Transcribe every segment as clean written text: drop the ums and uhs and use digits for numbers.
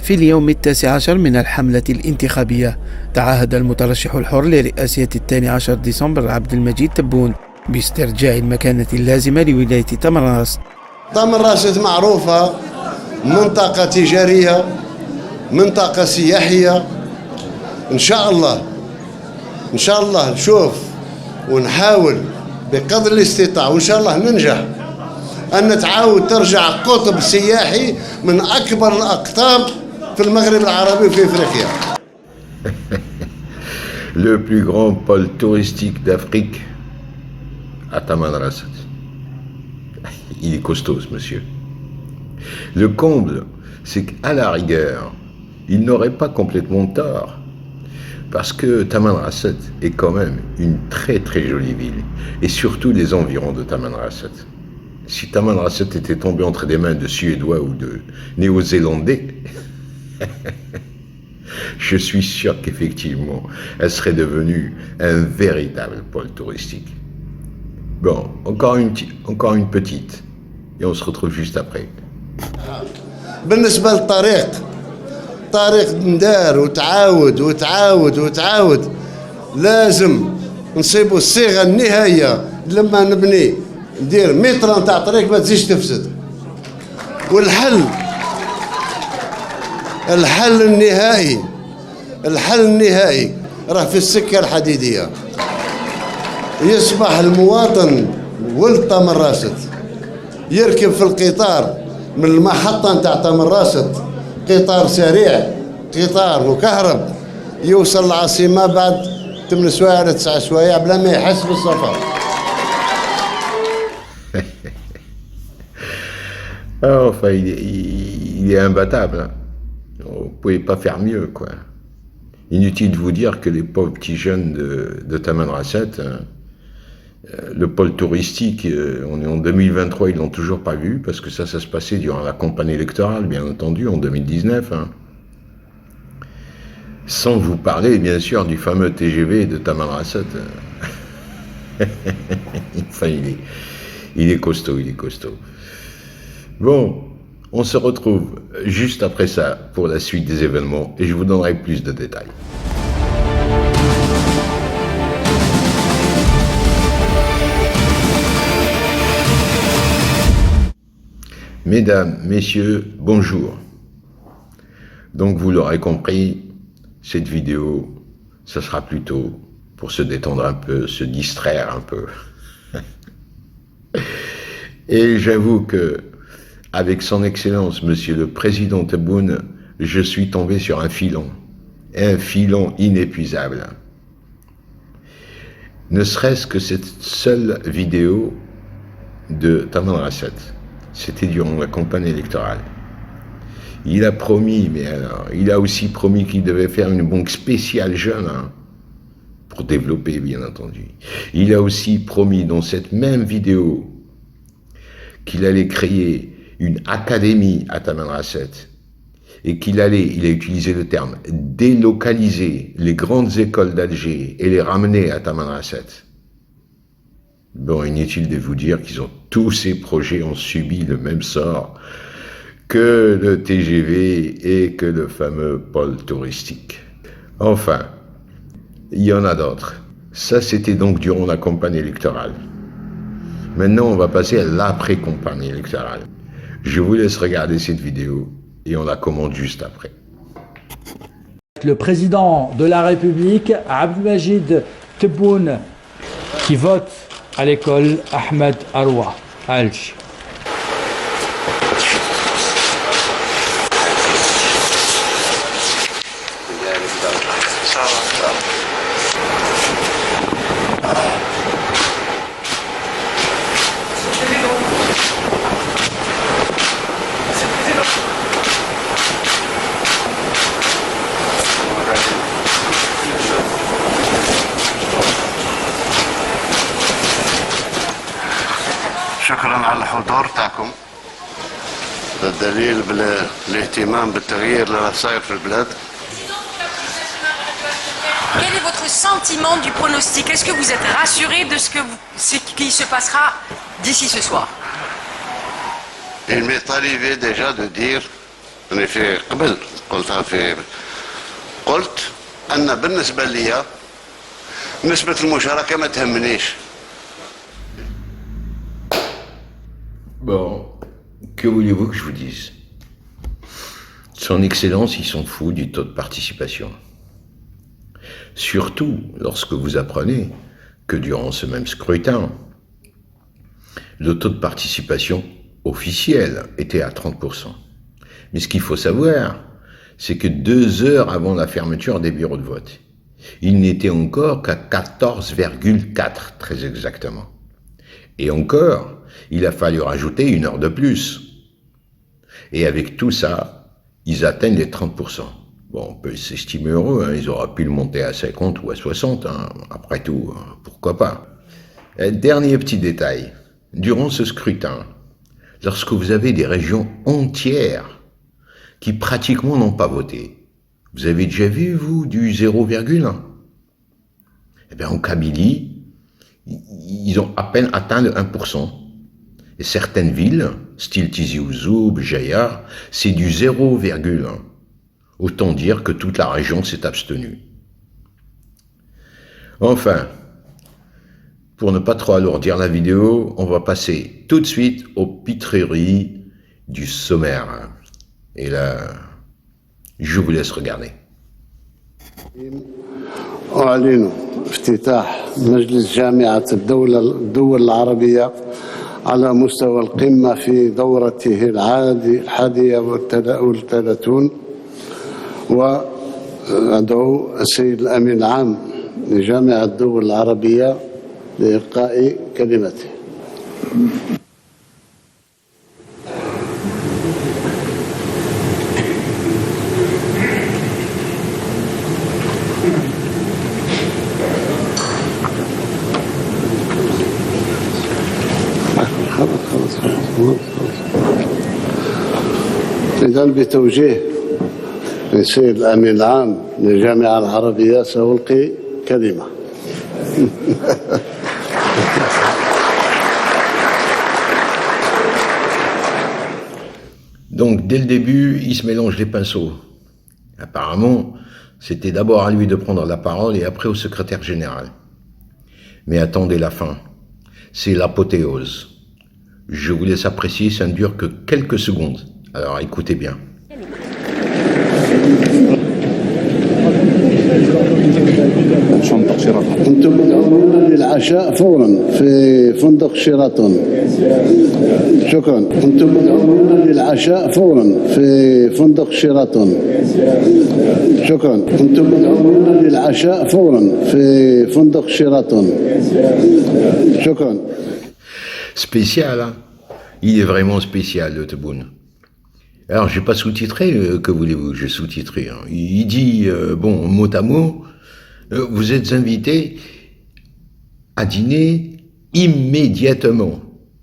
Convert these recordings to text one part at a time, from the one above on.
في اليوم 19 من الحملة الانتخابية. تعهد المترشح الحر لرئاسة 12 ديسمبر عبد المجيد تبون باسترجاع المكانة اللازمة لولاية تمر راست. تمر راست معروفة منطقة تجارية، منطقة سياحية. إن شاء الله نشوف ونحاول بقدر الاستطاعة، وإن شاء الله ننجح أن تعاود ترجع قطب سياحي من أكبر الأقطاب في المغرب العربي وفي إفريقيا. Le plus grand pôle touristique d'Afrique à Tamanrasset. Il est costaud, ce monsieur. Le comble, c'est qu'à la rigueur, il n'aurait pas complètement tort. Parce que Tamanrasset est quand même une très très jolie ville. Et surtout les environs de Tamanrasset. Si Tamanrasset était tombé entre des mains de Suédois ou de Néo-Zélandais, je suis sûr qu'effectivement, elle serait devenue un véritable pôle touristique. Bon, encore une petite, et on se retrouve juste après. بالنسبة للطريق، طريق ندار وتعاود لازم نصيبوا الصيغة النهائية. لما نبني ندير متر نتاع طريق ما تزيدش تفسد. والحل النهائي راه في السكة الحديدية. يصبح المواطن ولد تمر راست يركب في القطار من المحطة نتاع تمر راست، قطار سريع، قطار مكهرب، يوصل العاصمة بعد 8 سوايع ولا 9 سوايع بلا ما يحس بالسفر. Enfin, il est imbattable. Hein. On ne pouvait pas faire mieux, quoi. Inutile de vous dire que les pauvres petits jeunes de Tamanrasset, le pôle touristique, on est en 2023, ils l'ont toujours pas vu, parce que ça se passait durant la campagne électorale, bien entendu, en 2019. Hein. Sans vous parler, bien sûr, du fameux TGV de Tamanrasset. Enfin, il est costaud. Bon, on se retrouve juste après ça pour la suite des événements et je vous donnerai plus de détails. Mesdames, messieurs, bonjour. Donc vous l'aurez compris, cette vidéo, ça sera plutôt pour se détendre un peu, se distraire un peu. Et j'avoue que avec son Excellence, Monsieur le Président Tebboune, je suis tombé sur un filon inépuisable. Ne serait-ce que cette seule vidéo de Tamanrasset, c'était durant la campagne électorale. Il a promis, mais alors, il a aussi promis qu'il devait faire une banque spéciale jeune, hein, pour développer, bien entendu. Il a aussi promis dans cette même vidéo qu'il allait créer une académie à Tamanrasset et il a utilisé le terme délocaliser les grandes écoles d'Alger et les ramener à Tamanrasset. Bon, inutile de vous dire qu'ils ont tous ces projets ont subi le même sort que le TGV et que le fameux pôle touristique. Enfin, il y en a d'autres. Ça, c'était donc durant la campagne électorale. Maintenant, on va passer à l'après-campagne électorale. Je vous laisse regarder cette vidéo et on la commente juste après. Le président de la République, Abdelmajid Tebboune, qui vote à l'école Ahmed Arwa à Alger. شكرا على الحضور تاعكم. الدليل بالاهتمام بالتغيير اللي راه صاير في البلاد. Quel est votre sentiment du pronostic? Est-ce que vous êtes rassuré de ce qui se passera d'ici ce soir? Il m'est arrivé déjà de dire, en effet, قبل قلت أن بالنسبة لي نسبة المشاركة ما تهمنيش. Bon, que voulez-vous que je vous dise? Son Excellence, il s'en fout du taux de participation. Surtout lorsque vous apprenez que durant ce même scrutin, le taux de participation officiel était à 30%. Mais ce qu'il faut savoir, c'est que 2 heures avant la fermeture des bureaux de vote, il n'était encore qu'à 14,4 très exactement. Et encore, il a fallu rajouter 1 heure de plus. Et avec tout ça, ils atteignent les 30%. Bon, on peut s'estimer heureux, hein, ils auraient pu le monter à 50 ou à 60, hein, après tout, pourquoi pas. Et dernier petit détail, durant ce scrutin, lorsque vous avez des régions entières qui pratiquement n'ont pas voté, vous avez déjà vu, vous, du 0,1? Eh bien, en Kabylie, ils ont à peine atteint le 1%. Et certaines villes, style Tizi Ouzou, Béjaïa, c'est du 0,1. Autant dire que toute la région s'est abstenue. Enfin, pour ne pas trop alourdir la vidéo, on va passer tout de suite aux pitreries du sommaire. Et là, je vous laisse regarder. أعلن افتتاح مجلس جامعة الدول العربية على مستوى القمة في دورته الحادية والثلاثون، وأدعو السيد الأمين العام لجامعة الدول العربية لإلقاء كلمته. إذن بتوجيه السيد الأمين العام للجامعة العربية سألقي كلمة. Donc, dès le début, il se mélange les pinceaux. Apparemment, c'était d'abord à lui de prendre la parole et après au secrétaire général. Mais attendez la fin. C'est l'apothéose. Je vous laisse apprécier, ça ne dure que quelques secondes. Alors écoutez bien. أنتم مدعوون للعشاء فورا في فندق شيراتون. شكرا. أنتم مدعوون للعشاء فورا في فندق شيراتون. شكرا. أنتم مدعوون للعشاء فورا في فندق شيراتون. شكرا. Spécial, hein? Il est vraiment spécial, le Tebboune. Alors, j'ai pas sous-titré, que voulez-vous, j'ai sous-titré. Hein. Il dit, bon, mot à mot, vous êtes invités à dîner immédiatement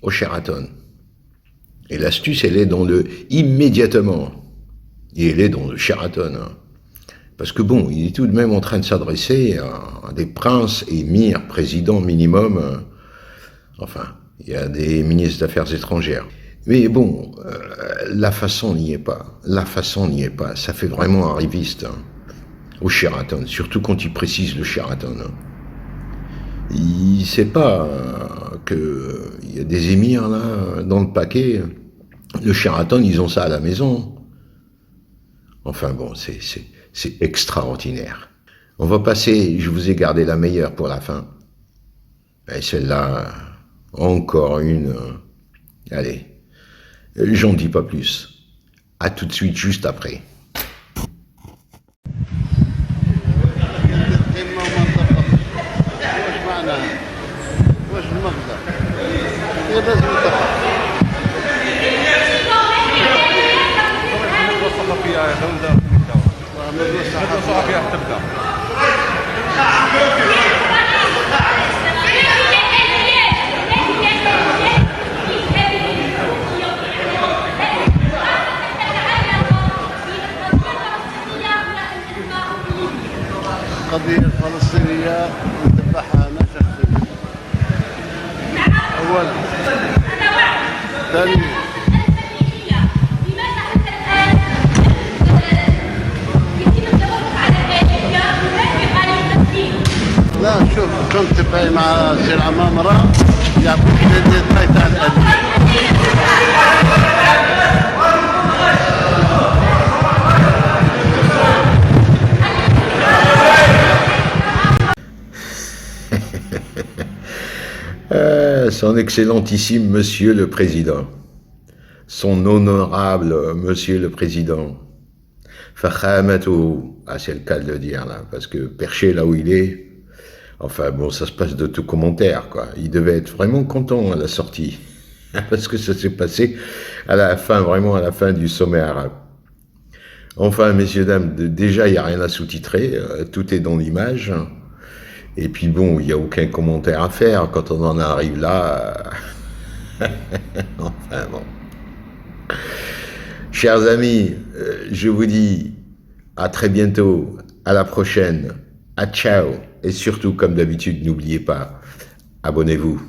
au Sheraton. Et l'astuce, elle est dans le immédiatement. Et elle est dans le Sheraton. Hein. Parce que bon, il est tout de même en train de s'adresser à des princes, émirs, présidents minimum. Enfin, il y a des ministres d'Affaires étrangères. Mais bon, la façon n'y est pas. La façon n'y est pas. Ça fait vraiment arriviste. Hein. Au Sheraton, surtout quand il précise le Sheraton. Hein. Il ne sait pas qu'il y a des émirs là dans le paquet. Le Sheraton, ils ont ça à la maison. Enfin bon, c'est extraordinaire. On va passer, je vous ai gardé la meilleure pour la fin. Et celle-là, encore une. Allez, j'en dis pas plus. À tout de suite, juste après. القضية الفلسطينية نتبعها أنا شخصيا. أولا ثانيا شوف كنت باي مع سي العمامرة يعطيك الديتاي تاع الأدب. Son excellentissime Monsieur le Président, son honorable Monsieur le Président, Fakhamatu, c'est le cas de le dire là, parce que perché là où il est, enfin bon, ça se passe de tout commentaire, quoi. Il devait être vraiment content à la sortie, parce que ça s'est passé à la fin, vraiment à la fin du sommet arabe. Enfin, messieurs, dames, déjà, il n'y a rien à sous-titrer, tout est dans l'image. Et puis bon, il n'y a aucun commentaire à faire quand on en arrive là. Enfin bon. Chers amis, je vous dis à très bientôt, à la prochaine, à ciao. Et surtout, comme d'habitude, n'oubliez pas, abonnez-vous.